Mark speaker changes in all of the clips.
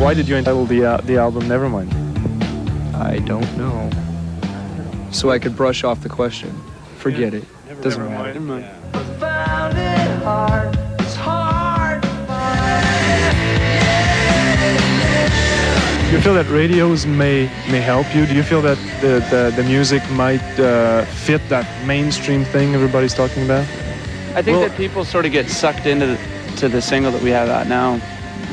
Speaker 1: Why did you entitle the album Nevermind?
Speaker 2: I don't know. So I could brush off the question. Forget it. Doesn't matter.
Speaker 3: Found it hard. It's hard to find.
Speaker 1: Do you feel that radios may help you? Do you feel that the music might fit that mainstream thing everybody's talking about?
Speaker 4: I think that people sort of get sucked into the single that we have out now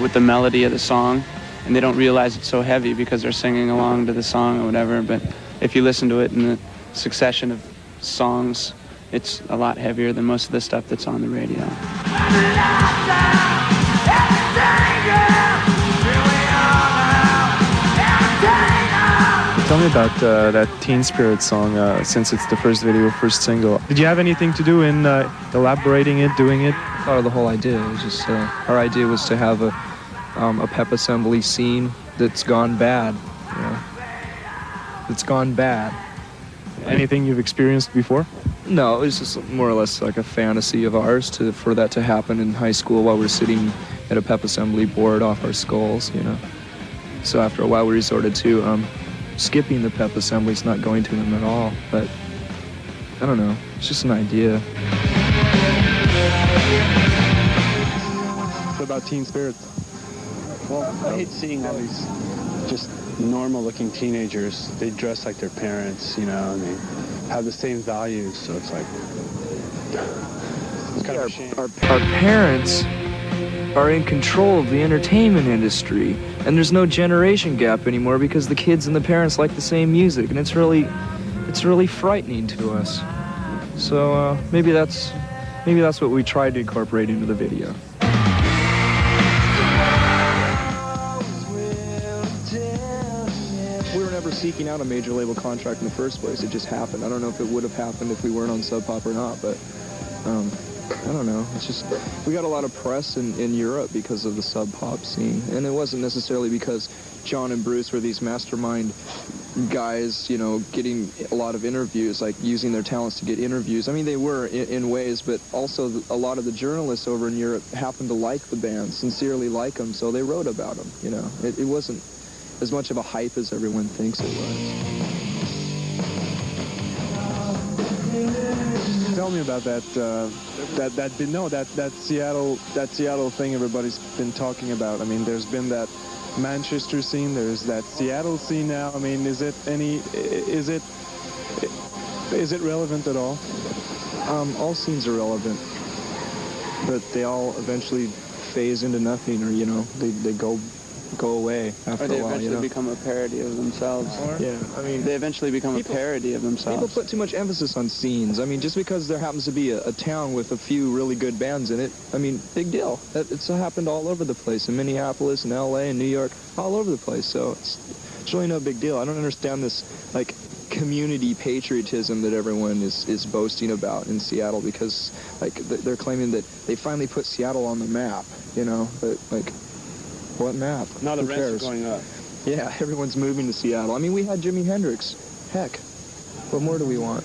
Speaker 4: with the melody of the song, and they don't realize it's so heavy because they're singing along to the song or whatever. But if you listen to it in the succession of songs, it's a lot heavier than most of the stuff that's on the radio.
Speaker 1: Tell me about that Teen Spirit song, since it's the first video, first single. Did you have anything to do in elaborating it, doing it?
Speaker 2: Part of the whole idea. It was just our idea was to have a pep assembly scene that's gone bad. You know, it's gone bad.
Speaker 1: Anything you've experienced before?
Speaker 2: No, it was just more or less like a fantasy of ours for that to happen in high school while we're sitting at a pep assembly bored off our skulls, you know. So after a while we resorted to skipping the pep assemblies, not going to them at all. But I don't know, it's just an idea.
Speaker 1: What about Teen Spirit?
Speaker 5: Well, I hate seeing all these just normal-looking teenagers. They dress like their parents, you know, and they have the same values, so it's like, it's kind of a shame.
Speaker 2: Our parents are in control of the entertainment industry, and there's no generation gap anymore because the kids and the parents like the same music, and it's really frightening to us. So maybe that's what we tried to incorporate into the video. We were never seeking out a major label contract in the first place. It just happened. I don't know if it would have happened if we weren't on Sub Pop or not, but I don't know. It's just, we got a lot of press in Europe because of the Sub Pop scene. And it wasn't necessarily because John and Bruce were these mastermind guys, you know, getting a lot of interviews, like using their talents to get interviews. I mean, they were in ways, but also a lot of the journalists over in Europe happened to like the band, sincerely like them, so they wrote about them, you know. It wasn't as much of a hype as everyone thinks it was.
Speaker 1: Tell me about that Seattle thing everybody's been talking about. I mean, there's been that Manchester scene, there's that Seattle scene now. I mean, is it relevant at all?
Speaker 2: All scenes are relevant, but they all eventually phase into nothing, or, you know, they go away after
Speaker 4: or they
Speaker 2: a while,
Speaker 4: eventually
Speaker 2: you know?
Speaker 4: become a parody of themselves.
Speaker 2: Yeah, I mean,
Speaker 4: they eventually become a parody of themselves.
Speaker 2: People put too much emphasis on scenes. I mean, just because there happens to be a town with a few really good bands in it, I mean, big deal. It's happened all over the place, in Minneapolis, in LA, in New York, all over the place. So it's really no big deal. I don't understand this, like, community patriotism that everyone is boasting about in Seattle, because, like, they're claiming that they finally put Seattle on the map, you know, but, like, what map?
Speaker 5: Now the
Speaker 2: Who
Speaker 5: rents
Speaker 2: cares?
Speaker 5: are going up.
Speaker 2: Yeah, everyone's moving to Seattle. I mean, we had Jimi Hendrix. Heck, what more do we want?